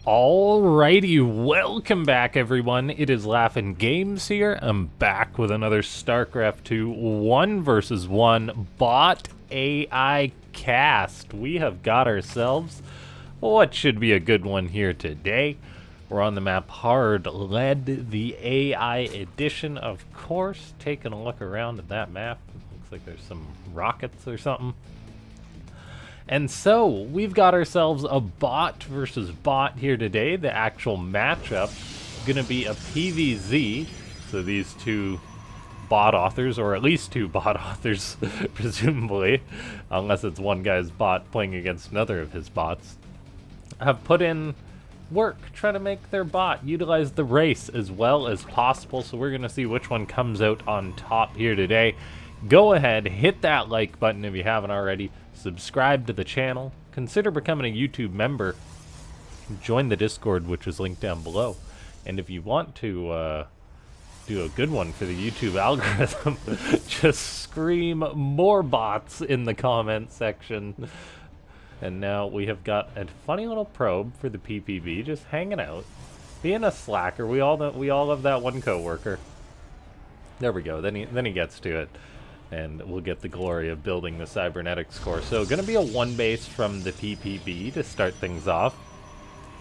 Alrighty, welcome back everyone. It is LaughNgamez here. I'm back with another Starcraft 2 1 versus 1 bot AI cast. We have got ourselves what should be a good one here today. We're on the map Hard Lead, the AI edition, of course. Taking a look around at that map. Looks like there's some rockets or something. And so, we've got ourselves a bot versus bot here today. The actual matchup is going to be a PvZ. So these two bot authors, or at least two bot authors, presumably, unless it's one guy's bot playing against another of his bots, have put in work trying to make their bot utilize the race as well as possible. So we're going to see which one comes out on top here today. Go ahead, hit that like button if you haven't already. Subscribe to the channel, consider becoming a YouTube member, join the Discord, which is linked down below, and if you want to do a good one for the YouTube algorithm, just scream more bots in the comment section. And now we have got a funny little probe for the PPB, just hanging out, being a slacker. We all have that one coworker. There we go. Then he gets to it. And we'll get the glory of building the cybernetics core. So going to be a one base from the PPB to start things off.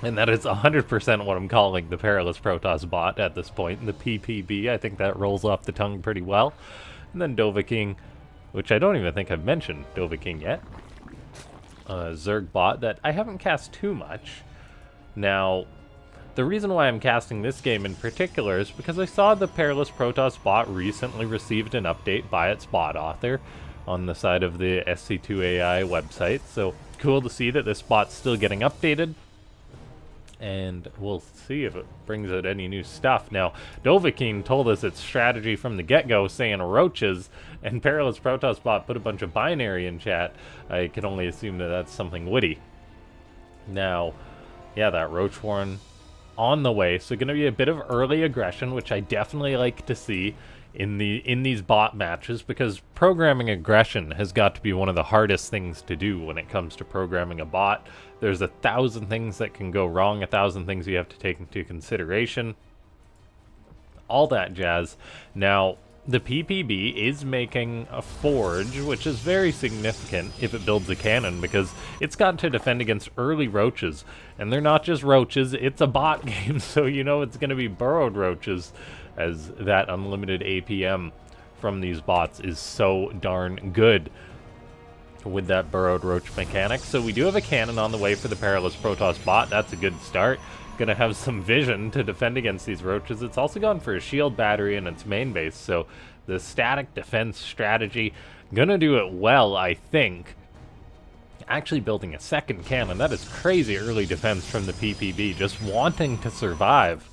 And that is 100% what I'm calling the PerilousProtossBot at this point. The PPB, I think that rolls off the tongue pretty well. And then Dovahking, which I don't even think I've mentioned Dovahking yet. Zergbot that I haven't cast too much. Now, the reason why I'm casting this game in particular is because I saw the PerilousProtossBot recently received an update by its bot author on the side of the SC2AI website. So cool to see that this bot's still getting updated. And we'll see if it brings out any new stuff. Now, Dovahking told us its strategy from the get-go, saying roaches, and PerilousProtossBot put a bunch of binary in chat. I can only assume that that's something witty. Now, yeah, that roach warren on the way, so going to be a bit of early aggression, which I definitely like to see in these bot matches, because programming aggression has got to be one of the hardest things to do when it comes to programming a bot. There's 1,000 things that can go wrong, 1,000 things you have to take into consideration, all that jazz. Now, the PPB is making a forge, which is very significant if it builds a cannon, because it's got to defend against early roaches. And they're not just roaches, it's a bot game, so you know it's going to be burrowed roaches, as that unlimited APM from these bots is so darn good with that burrowed roach mechanic. So we do have a cannon on the way for the PerilousProtossBot. That's a good start. Gonna have some vision to defend against these roaches. It's also gone for a shield battery in its main base, so the static defense strategy gonna do it well, I think. Actually building a second cannon, that is crazy early defense from the PPB, just wanting to survive.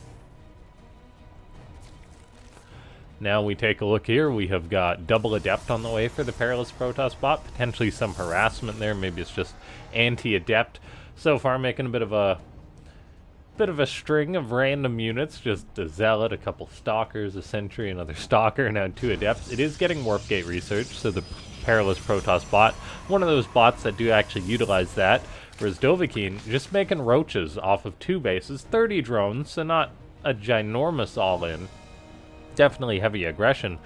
Now we take a look here, we have got double adept on the way for the PerilousProtossBot, potentially some harassment there, maybe it's just anti-adept. So far making a bit of a string of random units, just a zealot, a couple stalkers, a sentry, another stalker, now 2 adepts. It is getting warp gate research, so the PerilousProtossBot, one of those bots that do actually utilize that, whereas Dovahking just making roaches off of 2 bases, 30 drones, so not a ginormous all-in. Definitely heavy aggression.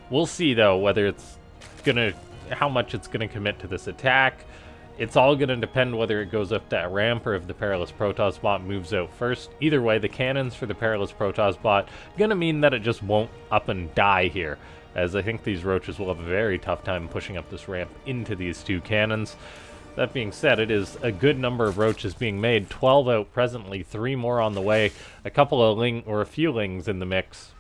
We'll see though whether how much it's gonna commit to this attack. It's all going to depend whether it goes up that ramp or if the PerilousProtossBot moves out first. Either way, the cannons for the PerilousProtossBot going to mean that it just won't up and die here, as I think these roaches will have a very tough time pushing up this ramp into these 2 cannons. That being said, it is a good number of roaches being made. 12 out presently, 3 more on the way, a couple of a few lings in the mix.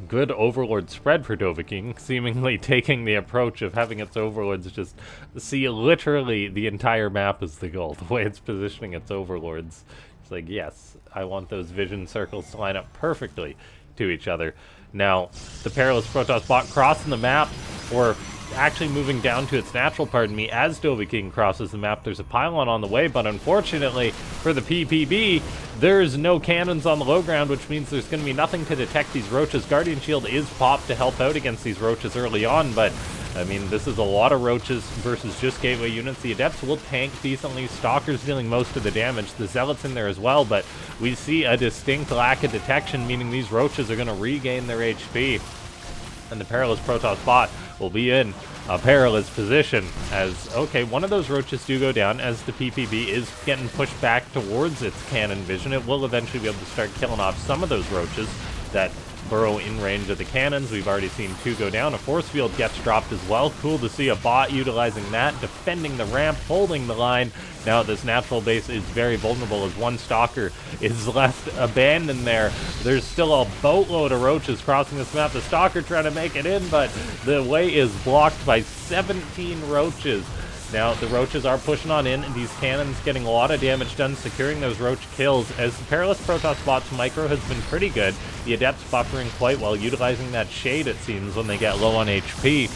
Good overlord spread for Dovahking, seemingly taking the approach of having its overlords just see literally the entire map as the goal, the way it's positioning its overlords. It's like, yes, I want those vision circles to line up perfectly to each other. Now, the PerilousProtossBot crossing the map, or actually moving down to its natural, as Dovahking crosses the map. There's a pylon on the way, but unfortunately for the PPB, there's no cannons on the low ground, which means there's going to be nothing to detect these roaches. Guardian Shield is popped to help out against these roaches early on, but I mean, this is a lot of roaches versus just gateway units. The Adepts will tank decently. Stalkers dealing most of the damage. The Zealots in there as well, but we see a distinct lack of detection, meaning these roaches are going to regain their HP. And the PerilousProtossBot will be in a perilous position as, okay, one of those roaches do go down as the PPB is getting pushed back towards its cannon vision. It will eventually be able to start killing off some of those roaches that burrow in range of the cannons. We've already seen 2 go down. A force field gets dropped as well. Cool to see a bot utilizing that, defending the ramp, holding the line. Now this natural base is very vulnerable as one stalker is left abandoned there. There's still a boatload of roaches crossing this map. The stalker trying to make it in, but the way is blocked by 17 roaches. Now, the roaches are pushing on in, and these cannons getting a lot of damage done, securing those roach kills, as the PerilousProtossBot's micro has been pretty good. The Adepts buffering quite well, utilizing that shade, it seems, when they get low on HP.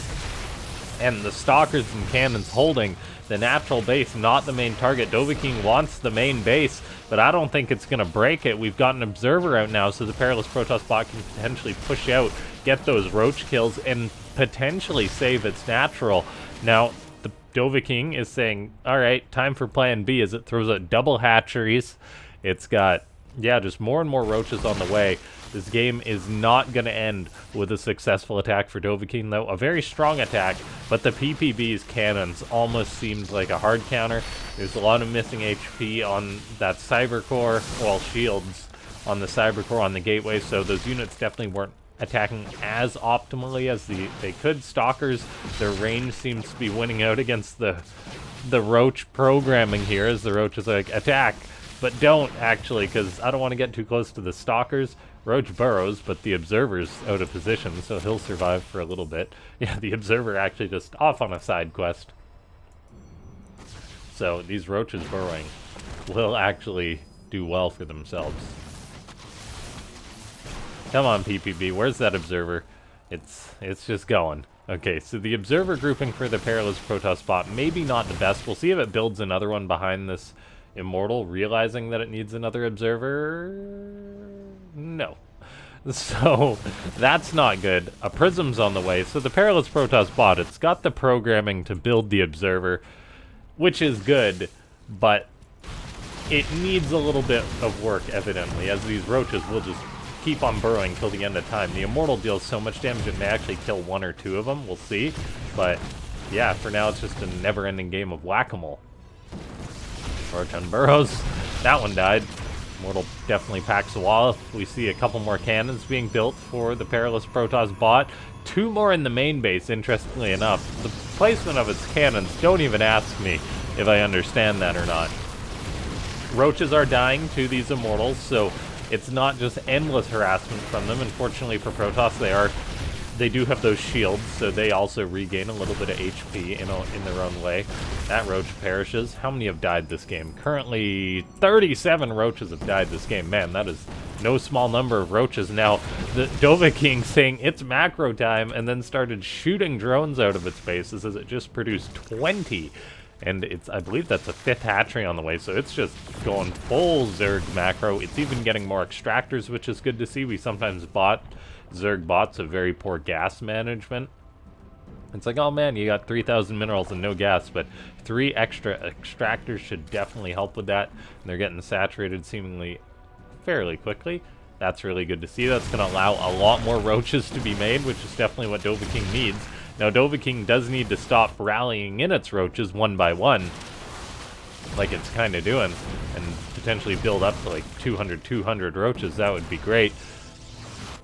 And the Stalkers and cannons holding the natural base, not the main target. Dovahkiin wants the main base, but I don't think it's going to break it. We've got an Observer out now, so the PerilousProtossBot can potentially push out, get those roach kills, and potentially save its natural. Now, Dovahkiin is saying, all right, time for plan B as it throws out double hatcheries. It's got, yeah, just more and more roaches on the way. This game is not going to end with a successful attack for Dovahkiin, though. A very strong attack, but the PPB's cannons almost seemed like a hard counter. There's a lot of missing HP on that Cyber Core, well, shields on the Cyber Core on the gateway, so those units definitely weren't attacking as optimally as they could. Stalkers, their range seems to be winning out against the roach programming here, as the roaches are like, attack, but don't actually, because I don't want to get too close to the Stalkers. Roach burrows, but the Observer's out of position, so he'll survive for a little bit. Yeah, the Observer actually just off on a side quest. So these roaches burrowing will actually do well for themselves. Come on, PPB, where's that Observer? It's just going. Okay, so the Observer grouping for the PerilousProtossBot, maybe not the best. We'll see if it builds another one behind this Immortal, realizing that it needs another Observer. No. So, that's not good. A Prism's on the way, so the PerilousProtossBot, it's got the programming to build the Observer, which is good, but it needs a little bit of work, evidently, as these roaches will just keep on burrowing till the end of time. The Immortal deals so much damage it may actually kill 1 or 2 of them, we'll see. But yeah, for now it's just a never-ending game of whack-a-mole. Roach burrows. That one died. Immortal definitely packs a wall. We see a couple more cannons being built for the PerilousProtossBot. 2 more in the main base, interestingly enough. The placement of its cannons, don't even ask me if I understand that or not. Roaches are dying to these Immortals, so it's not just endless harassment from them. Unfortunately for Protoss, they do have those shields, so they also regain a little bit of HP in their own way. That roach perishes. How many have died this game? Currently, 37 roaches have died this game. Man, that is no small number of roaches. Now, the Dovahkiin saying it's macro time, and then started shooting drones out of its bases as it just produced 20. And I believe that's a 5th hatchery on the way, so it's just going full Zerg macro. It's even getting more extractors, which is good to see. We sometimes Zerg bots of very poor gas management. It's like, oh man, you got 3,000 minerals and no gas, but 3 extra extractors should definitely help with that. And they're getting saturated seemingly fairly quickly. That's really good to see. That's going to allow a lot more roaches to be made, which is definitely what Dovahkiin needs. Now, Dovahkiin does need to stop rallying in its roaches one by one, like it's kind of doing, and potentially build up to like 200 roaches. That would be great.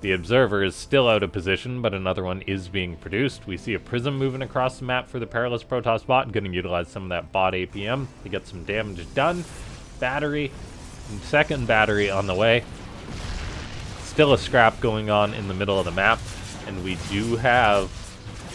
The Observer is still out of position, but another one is being produced. We see a Prism moving across the map for the PerilousProtossBot. Going to utilize some of that bot APM to get some damage done. Battery, second battery on the way. Still a scrap going on in the middle of the map, and we do have,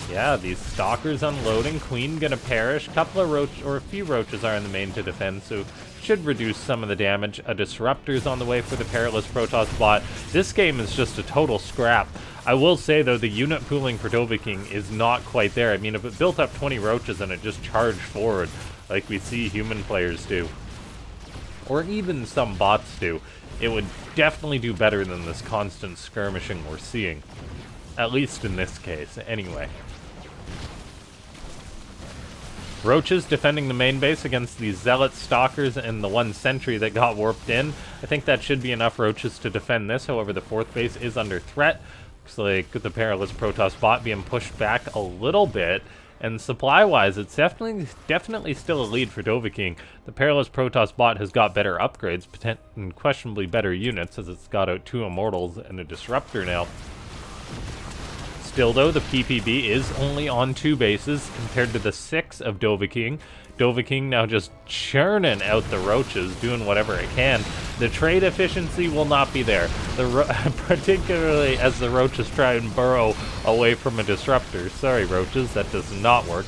yeah, these Stalkers unloading. Queen gonna perish. A few roaches are in the main to defend, so should reduce some of the damage. A Disruptor's on the way for the PerilousProtossBot. This game is just a total scrap. I will say, though, the unit pooling for Dovahkiin is not quite there. I mean, if it built up 20 roaches and it just charged forward, like we see human players do, or even some bots do, it would definitely do better than this constant skirmishing we're seeing. At least in this case, anyway. Roaches defending the main base against these Zealot Stalkers and the one sentry that got warped in. I think that should be enough Roaches to defend this. However, the 4th base is under threat. Looks like the PerilousProtossBot being pushed back a little bit. And supply-wise, it's definitely still a lead for Dovahking. The PerilousProtossBot has got better upgrades, and questionably better units, as it's got out 2 Immortals and a Disruptor now. Still, though, the PPB is only on 2 bases compared to the 6 of Dovahking. Dovahking now just churning out the Roaches, doing whatever it can. The trade efficiency will not be there, particularly as the Roaches try and burrow away from a Disruptor. Sorry, Roaches, that does not work.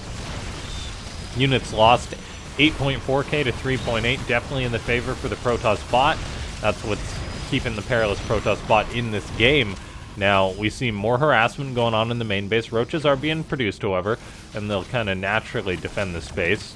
Units lost 8.4k to 3.8, definitely in the favor for the Protoss bot. That's what's keeping the PerilousProtossBot in this game. Now, we see more harassment going on in the main base. Roaches are being produced, however, and they'll kind of naturally defend the space,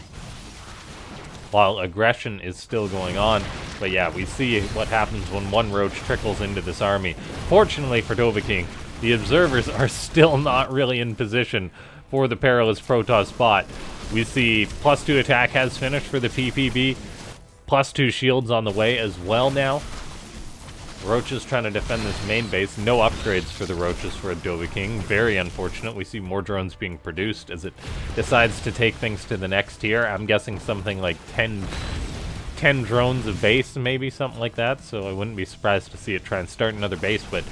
while aggression is still going on. But yeah, we see what happens when one Roach trickles into this army. Fortunately for Dovahking, the observers are still not really in position for the PerilousProtossBot. We see +2 attack has finished for the PPB, +2 shields on the way as well now. Roaches trying to defend this main base. No upgrades for the Roaches for Dovahking. Very unfortunate. We see more drones being produced as it decides to take things to the next tier. I'm guessing something like 10 drones a base, maybe something like that. So I wouldn't be surprised to see it try and start another base. But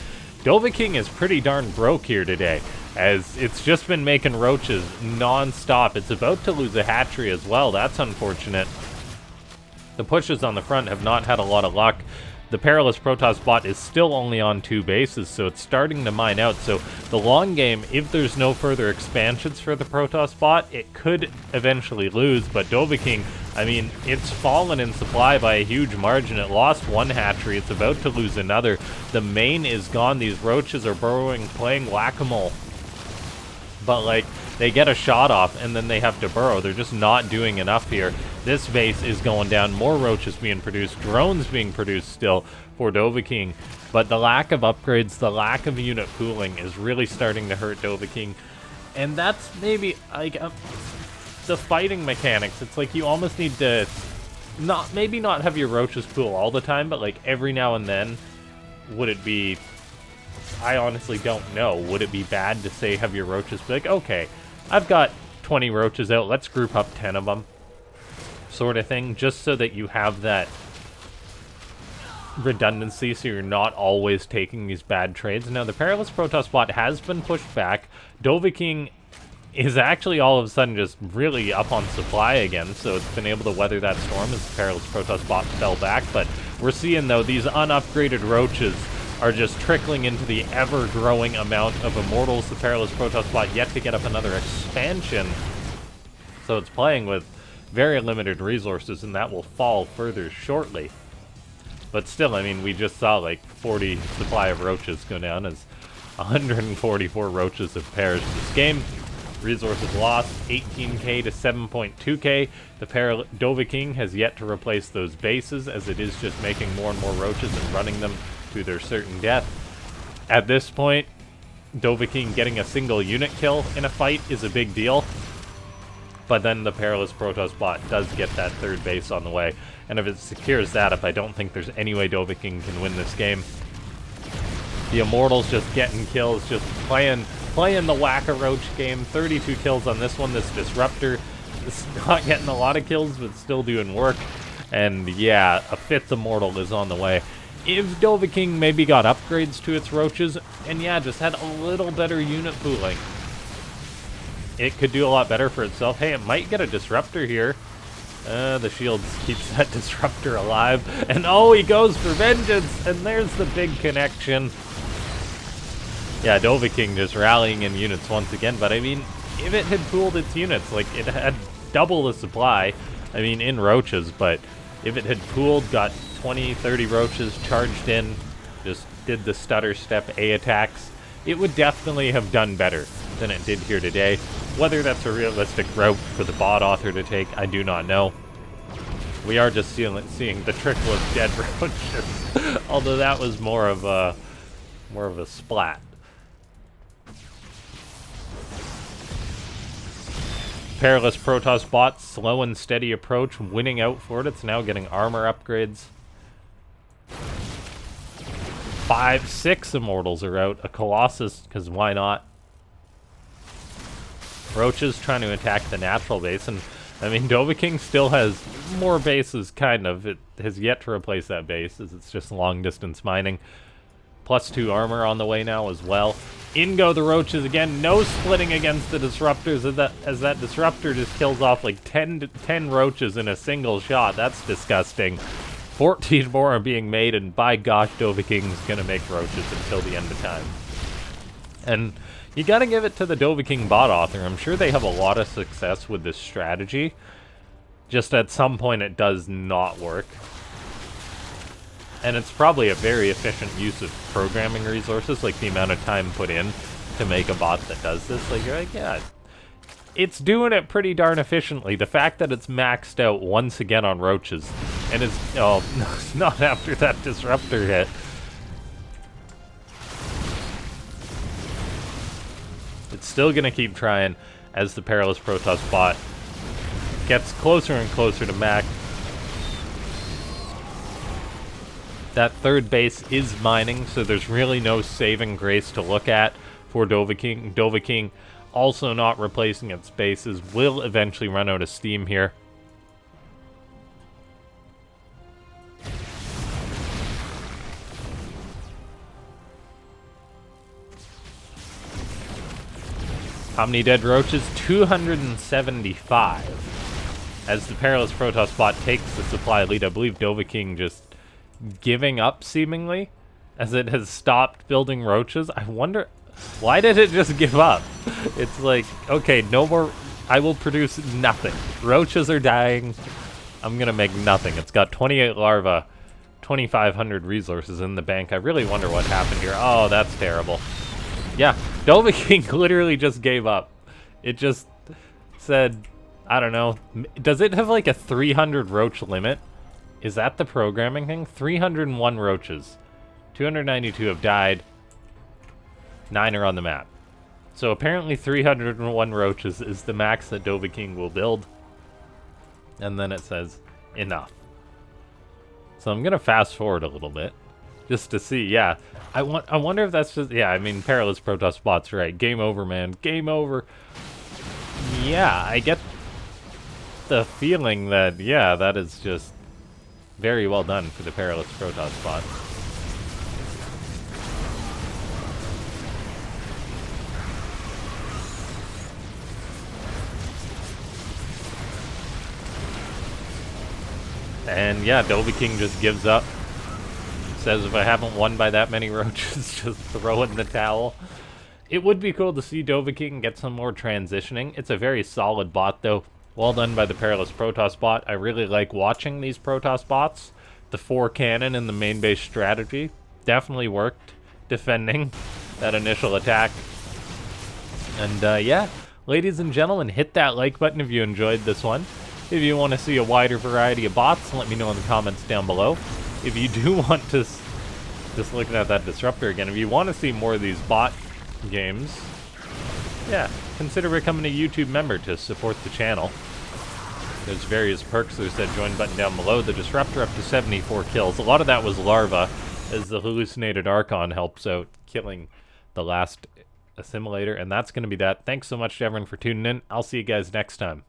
Dovahking is pretty darn broke here today, as it's just been making Roaches non-stop. It's about to lose a hatchery as well. That's unfortunate. The pushes on the front have not had a lot of luck. The PerilousProtossBot is still only on 2 bases, so it's starting to mine out. So the long game, if there's no further expansions for the ProtossBot, it could eventually lose. But Dovahking, I mean, it's fallen in supply by a huge margin. It lost 1 hatchery. It's about to lose another. The main is gone. These Roaches are burrowing, playing whack-a-mole. But, like, they get a shot off, and then they have to burrow. They're just not doing enough here. This base is going down. More Roaches being produced. Drones being produced still for Dovahking. But the lack of upgrades, the lack of unit pooling is really starting to hurt Dovahking. And that's maybe, like, the fighting mechanics. It's like you almost need to maybe not have your Roaches pool all the time, but, like, every now and then, would it be... I honestly don't know. Would it be bad to say have your Roaches be like, okay, I've got 20 Roaches out, let's group up 10 of them, sort of thing, just so that you have that redundancy, so you're not always taking these bad trades. Now, the PerilousProtossBot has been pushed back. Dovahking is actually all of a sudden just really up on supply again, so it's been able to weather that storm as the PerilousProtossBot fell back. But we're seeing, though, these unupgraded Roaches are just trickling into the ever-growing amount of Immortals. The PerilousProtossBot yet to get up another expansion, so it's playing with very limited resources, and that will fall further shortly. But still, I mean, we just saw like 40 supply of Roaches go down as 144 Roaches have perished this game. Resources lost 18k to 7.2k. The Dovahking has yet to replace those bases, as it is just making more and more Roaches and running them to their certain death. At this point, Dovahking getting a single unit kill in a fight is a big deal. But then the PerilousProtossBot does get that 3rd base on the way. And if it secures that up, I don't think there's any way Dovahking can win this game. The Immortals just getting kills, just playing the Whack-A-Roach game. 32 kills on this one. This Disruptor is not getting a lot of kills, but still doing work. And yeah, a 5th Immortal is on the way. If Dovahking maybe got upgrades to its Roaches, and yeah, just had a little better unit pooling, it could do a lot better for itself. Hey, it might get a Disruptor here. The shield keeps that Disruptor alive. And oh, he goes for vengeance! And there's the big connection. Yeah, Dovahking just rallying in units once again. But I mean, if it had pooled its units, like, it had double the supply, I mean, in Roaches, but if it had pooled, got 20, 30 Roaches, charged in, just did the stutter step A attacks, it would definitely have done better than it did here today. Whether that's a realistic route for the bot author to take, I do not know. We are just seeing the trickle of dead Roaches, although that was more of a splat. PerilousProtossBot, slow and steady approach, winning out for it. It's now getting armor upgrades. 5, 6 Immortals are out. A Colossus, because why not? Roaches trying to attack the natural base, and I mean, Dovahking still has more bases, kind of. It has yet to replace that base, as it's just long-distance mining. +2 armor on the way now as well. In go the Roaches again. No splitting against the Disruptors, as that Disruptor just kills off like 10 Roaches in a single shot. That's disgusting. 14 more are being made, and by gosh, Dovahking's gonna make Roaches until the end of time. And you gotta give it to the Dovahking bot author. I'm sure they have a lot of success with this strategy. Just at some point it does not work. And it's probably a very efficient use of programming resources, like the amount of time put in to make a bot that does this. Like, you're like, yeah, it's doing it pretty darn efficiently. The fact that it's maxed out once again on Roaches, and it's, oh, not after that Disruptor hit. It's still going to keep trying as the PerilousProtossBot gets closer and closer to max. That third base is mining, so there's really no saving grace to look at for Dovahking. Dovahking also not replacing its bases, will eventually run out of steam here. How many dead Roaches? 275. As the PerilousProtossBot takes the supply lead, I believe Dovahking just giving up, seemingly, as it has stopped building Roaches. I wonder, why did it just give up? It's like, okay, no more, I will produce nothing. Roaches are dying. I'm gonna make nothing. It's got 28 larvae, 2,500 resources in the bank. I really wonder what happened here. Oh, that's terrible. Yeah, Dovahking literally just gave up. It just said, I don't know, does it have like a 300 roach limit? Is that the programming thing? 301 roaches. 292 have died. 9 are on the map. So apparently 301 roaches is the max that Dovahking will build. And then it says, enough. So I'm gonna fast forward a little bit, just to see. Yeah, I wonder if that's just, yeah, I mean, PerilousProtossBot's right. Game over, man. Game over. Yeah, I get the feeling that, yeah, that is just very well done for the PerilousProtossBot. And yeah, Dovahking just gives up. Says, if I haven't won by that many roaches, just throw in the towel. It would be cool to see Dovahking get some more transitioning. It's a very solid bot, though. Well done by the PerilousProtossBot. I really like watching these Protoss bots. The 4 cannon and the main base strategy definitely worked, defending that initial attack. And yeah, ladies and gentlemen, hit that like button if you enjoyed this one. If you want to see a wider variety of bots, let me know in the comments down below. If you do want to, just looking at that Disruptor again, if you want to see more of these bot games, yeah, consider becoming a YouTube member to support the channel. There's various perks. There's that join button down below. The Disruptor up to 74 kills. A lot of that was larva, as the hallucinated Archon helps out killing the last assimilator. And that's going to be that. Thanks so much to everyone for tuning in. I'll see you guys next time.